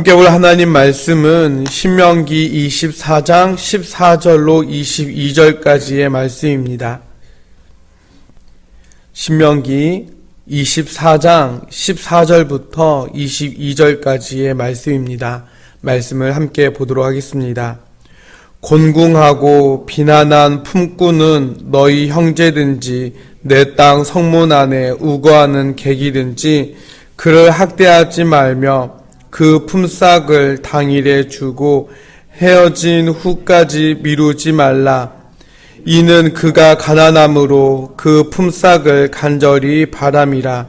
함께 볼 하나님 말씀은 신명기 24장 14절로 22절까지의 말씀입니다. 신명기 24장 14절부터 22절까지의 말씀입니다. 말씀을 함께 보도록 하겠습니다. 곤궁하고 비난한 품꾼은 너희 형제든지 내 땅 성문 안에 우거하는 객이든지 그를 학대하지 말며 그 품삯을 당일에 주고 헤어진 후까지 미루지 말라. 이는 그가 가난함으로 그 품삯을 간절히 바람이라.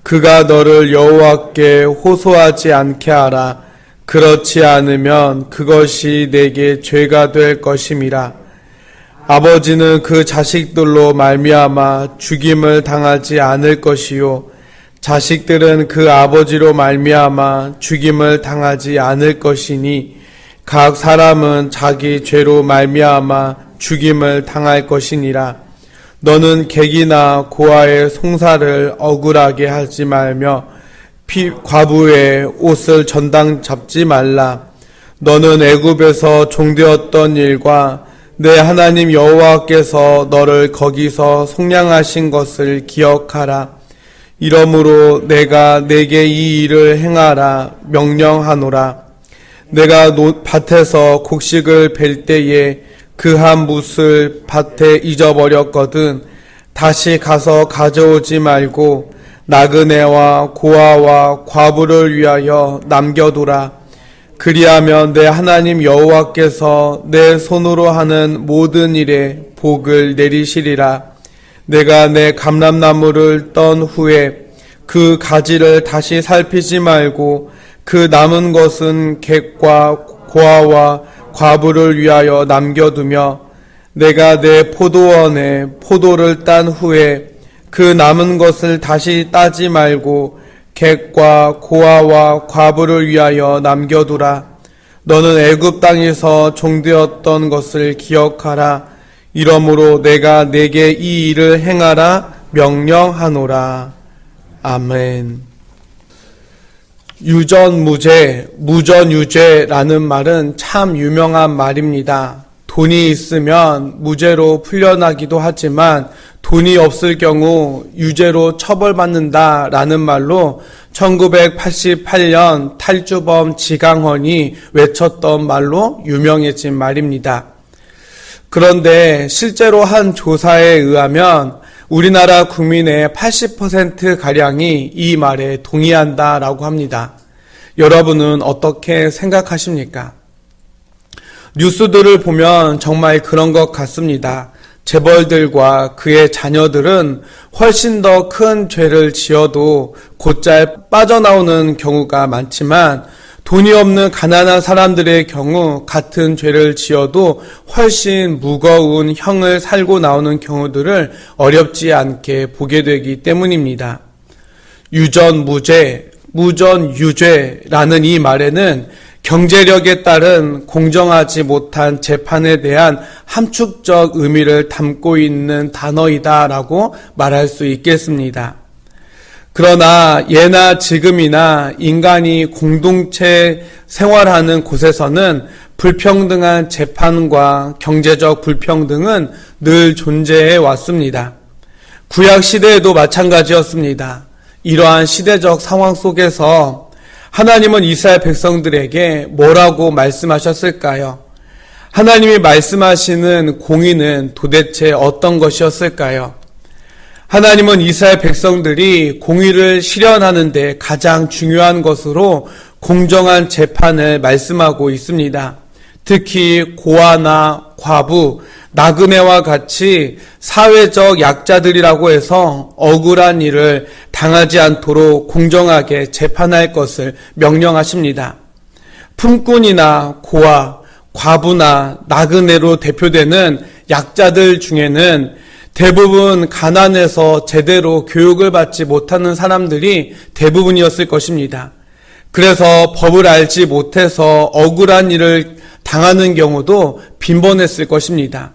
그가 너를 여호와께 호소하지 않게 하라. 그렇지 않으면 그것이 내게 죄가 될 것임이라. 아버지는 그 자식들로 말미암아 죽임을 당하지 않을 것이요 자식들은 그 아버지로 말미암아 죽임을 당하지 않을 것이니 각 사람은 자기 죄로 말미암아 죽임을 당할 것이니라. 너는 객이나 고아의 송사를 억울하게 하지 말며 과부의 옷을 전당 잡지 말라. 너는 애굽에서 종되었던 일과 내 하나님 여호와께서 너를 거기서 속량하신 것을 기억하라. 이러므로 내가 내게 이 일을 행하라 명령하노라. 내가 밭에서 곡식을 벨 때에 그 한 뭇을 밭에 잊어버렸거든 다시 가서 가져오지 말고 나그네와 고아와 과부를 위하여 남겨두라. 그리하면 내 하나님 여호와께서 내 손으로 하는 모든 일에 복을 내리시리라. 내가 내 감람나무를 떤 후에 그 가지를 다시 살피지 말고 그 남은 것은 객과 고아와 과부를 위하여 남겨두며 내가 내 포도원에 포도를 딴 후에 그 남은 것을 다시 따지 말고 객과 고아와 과부를 위하여 남겨두라. 너는 애굽 땅에서 종되었던 것을 기억하라. 이러므로 내가 내게 이 일을 행하라 명령하노라. 아멘. 유전무죄, 무전유죄라는 말은 참 유명한 말입니다. 돈이 있으면 무죄로 풀려나기도 하지만 돈이 없을 경우 유죄로 처벌받는다라는 말로 1988년 탈주범 지강헌이 외쳤던 말로 유명해진 말입니다. 그런데 실제로 한 조사에 의하면 우리나라 국민의 80%가량이 이 말에 동의한다라고 합니다. 여러분은 어떻게 생각하십니까? 뉴스들을 보면 정말 그런 것 같습니다. 재벌들과 그의 자녀들은 훨씬 더 큰 죄를 지어도 곧잘 빠져나오는 경우가 많지만 돈이 없는 가난한 사람들의 경우 같은 죄를 지어도 훨씬 무거운 형을 살고 나오는 경우들을 어렵지 않게 보게 되기 때문입니다. 유전무죄, 무전유죄라는 이 말에는 경제력에 따른 공정하지 못한 재판에 대한 함축적 의미를 담고 있는 단어이다라고 말할 수 있겠습니다. 그러나 예나 지금이나 인간이 공동체 생활하는 곳에서는 불평등한 재판과 경제적 불평등은 늘 존재해 왔습니다. 구약 시대에도 마찬가지였습니다. 이러한 시대적 상황 속에서 하나님은 이스라엘 백성들에게 뭐라고 말씀하셨을까요? 하나님이 말씀하시는 공의는 도대체 어떤 것이었을까요? 하나님은 이스라엘 백성들이 공의를 실현하는 데 가장 중요한 것으로 공정한 재판을 말씀하고 있습니다. 특히 고아나 과부, 나그네와 같이 사회적 약자들이라고 해서 억울한 일을 당하지 않도록 공정하게 재판할 것을 명령하십니다. 품꾼이나 고아, 과부나 나그네로 대표되는 약자들 중에는 대부분 가난해서 제대로 교육을 받지 못하는 사람들이 대부분이었을 것입니다. 그래서 법을 알지 못해서 억울한 일을 당하는 경우도 빈번했을 것입니다.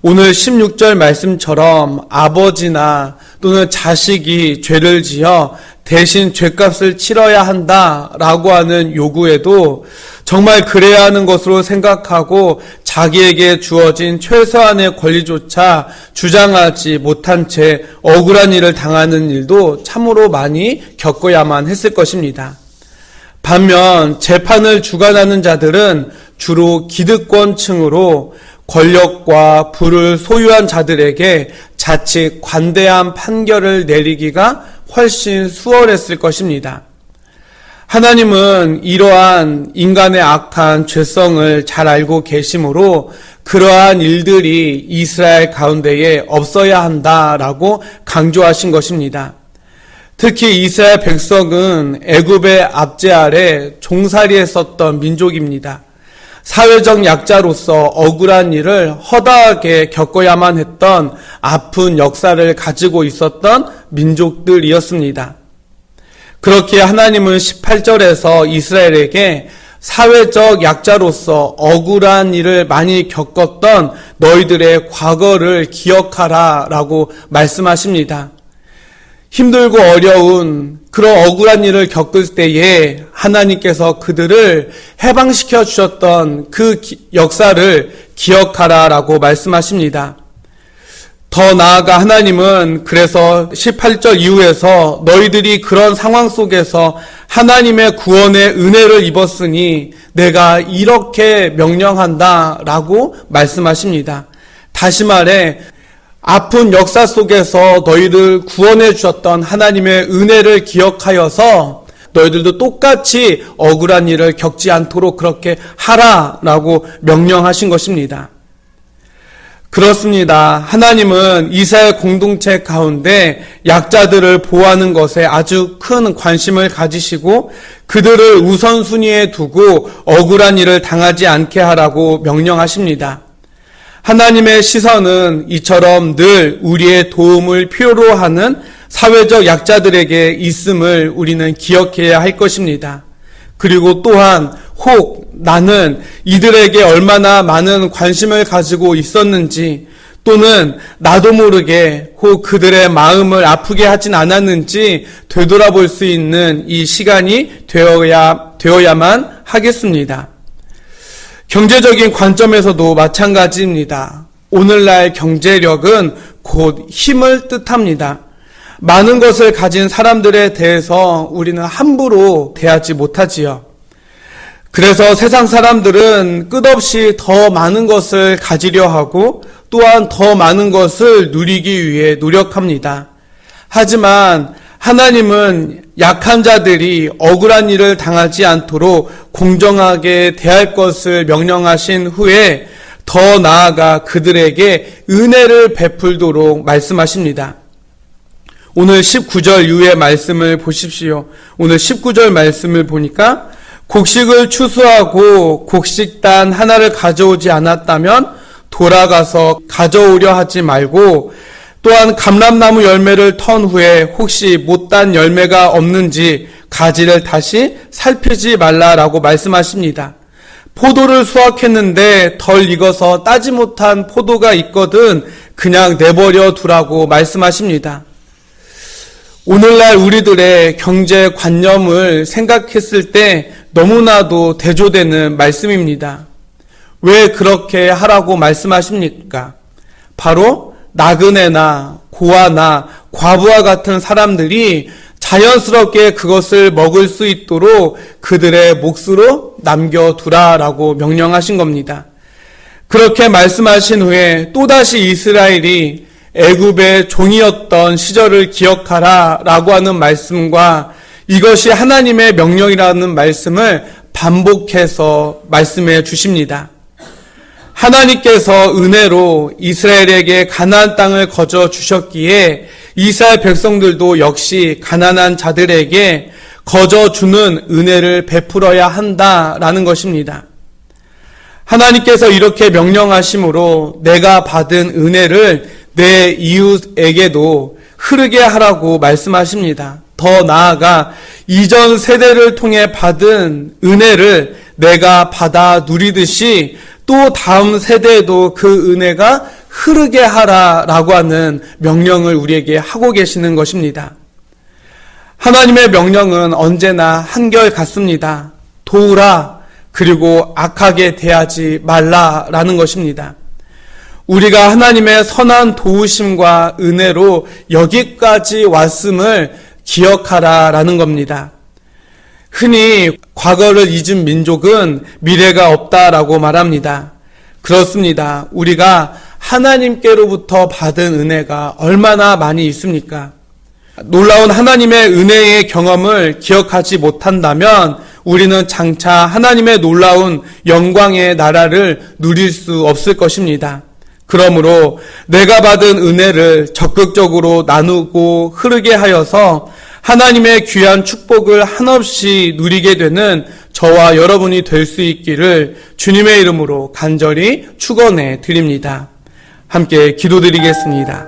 오늘 16절 말씀처럼 아버지나 또는 자식이 죄를 지어 대신 죄값을 치러야 한다라고 하는 요구에도 정말 그래야 하는 것으로 생각하고 자기에게 주어진 최소한의 권리조차 주장하지 못한 채 억울한 일을 당하는 일도 참으로 많이 겪어야만 했을 것입니다. 반면 재판을 주관하는 자들은 주로 기득권층으로 권력과 부를 소유한 자들에게 자칫 관대한 판결을 내리기가 훨씬 수월했을 것입니다. 하나님은 이러한 인간의 악한 죄성을 잘 알고 계시므로 그러한 일들이 이스라엘 가운데에 없어야 한다라고 강조하신 것입니다. 특히 이스라엘 백성은 애굽의 압제 아래 종살이했었던 민족입니다. 사회적 약자로서 억울한 일을 허다하게 겪어야만 했던 아픈 역사를 가지고 있었던 민족들이었습니다. 그렇게 하나님은 18절에서 이스라엘에게 사회적 약자로서 억울한 일을 많이 겪었던 너희들의 과거를 기억하라 라고 말씀하십니다. 힘들고 어려운 그런 억울한 일을 겪을 때에 하나님께서 그들을 해방시켜 주셨던 그 역사를 기억하라 라고 말씀하십니다. 더 나아가 하나님은 그래서 18절 이후에서 너희들이 그런 상황 속에서 하나님의 구원의 은혜를 입었으니 내가 이렇게 명령한다 라고 말씀하십니다. 다시 말해 아픈 역사 속에서 너희들 구원해 주셨던 하나님의 은혜를 기억하여서 너희들도 똑같이 억울한 일을 겪지 않도록 그렇게 하라라고 명령하신 것입니다. 그렇습니다. 하나님은 이스라엘 공동체 가운데 약자들을 보호하는 것에 아주 큰 관심을 가지시고 그들을 우선순위에 두고 억울한 일을 당하지 않게 하라고 명령하십니다. 하나님의 시선은 이처럼 늘 우리의 도움을 필요로 하는 사회적 약자들에게 있음을 우리는 기억해야 할 것입니다. 그리고 또한 혹 나는 이들에게 얼마나 많은 관심을 가지고 있었는지 또는 나도 모르게 혹 그들의 마음을 아프게 하진 않았는지 되돌아볼 수 있는 이 시간이 되어야만 하겠습니다. 경제적인 관점에서도 마찬가지입니다. 오늘날 경제력은 곧 힘을 뜻합니다. 많은 것을 가진 사람들에 대해서 우리는 함부로 대하지 못하지요. 그래서 세상 사람들은 끝없이 더 많은 것을 가지려 하고 또한 더 많은 것을 누리기 위해 노력합니다. 하지만 하나님은 약한 자들이 억울한 일을 당하지 않도록 공정하게 대할 것을 명령하신 후에 더 나아가 그들에게 은혜를 베풀도록 말씀하십니다. 오늘 19절 이후의 말씀을 보십시오. 오늘 19절 말씀을 보니까 곡식을 추수하고 곡식단 하나를 가져오지 않았다면 돌아가서 가져오려 하지 말고 또한 감람나무 열매를 턴 후에 혹시 못단 열매가 없는지 가지를 다시 살피지 말라라고 말씀하십니다. 포도를 수확했는데 덜 익어서 따지 못한 포도가 있거든 그냥 내버려 두라고 말씀하십니다. 오늘날 우리들의 경제관념을 생각했을 때 너무나도 대조되는 말씀입니다. 왜 그렇게 하라고 말씀하십니까? 바로 나그네나 고아나 과부와 같은 사람들이 자연스럽게 그것을 먹을 수 있도록 그들의 몫으로 남겨두라라고 명령하신 겁니다. 그렇게 말씀하신 후에 또다시 이스라엘이 애굽의 종이었던 시절을 기억하라라고 하는 말씀과 이것이 하나님의 명령이라는 말씀을 반복해서 말씀해 주십니다. 하나님께서 은혜로 이스라엘에게 가나안 땅을 거저 주셨기에 이스라엘 백성들도 역시 가난한 자들에게 거저 주는 은혜를 베풀어야 한다라는 것입니다. 하나님께서 이렇게 명령하심으로 내가 받은 은혜를 내 이웃에게도 흐르게 하라고 말씀하십니다. 더 나아가 이전 세대를 통해 받은 은혜를 내가 받아 누리듯이 또 다음 세대에도 그 은혜가 흐르게 하라라고 하는 명령을 우리에게 하고 계시는 것입니다. 하나님의 명령은 언제나 한결같습니다. 도우라, 그리고 악하게 대하지 말라라는 것입니다. 우리가 하나님의 선한 도우심과 은혜로 여기까지 왔음을 기억하라라는 겁니다. 흔히 과거를 잊은 민족은 미래가 없다라고 말합니다. 그렇습니다. 우리가 하나님께로부터 받은 은혜가 얼마나 많이 있습니까? 놀라운 하나님의 은혜의 경험을 기억하지 못한다면 우리는 장차 하나님의 놀라운 영광의 나라를 누릴 수 없을 것입니다. 그러므로 내가 받은 은혜를 적극적으로 나누고 흐르게 하여서 하나님의 귀한 축복을 한없이 누리게 되는 저와 여러분이 될 수 있기를 주님의 이름으로 간절히 축원해 드립니다. 함께 기도드리겠습니다.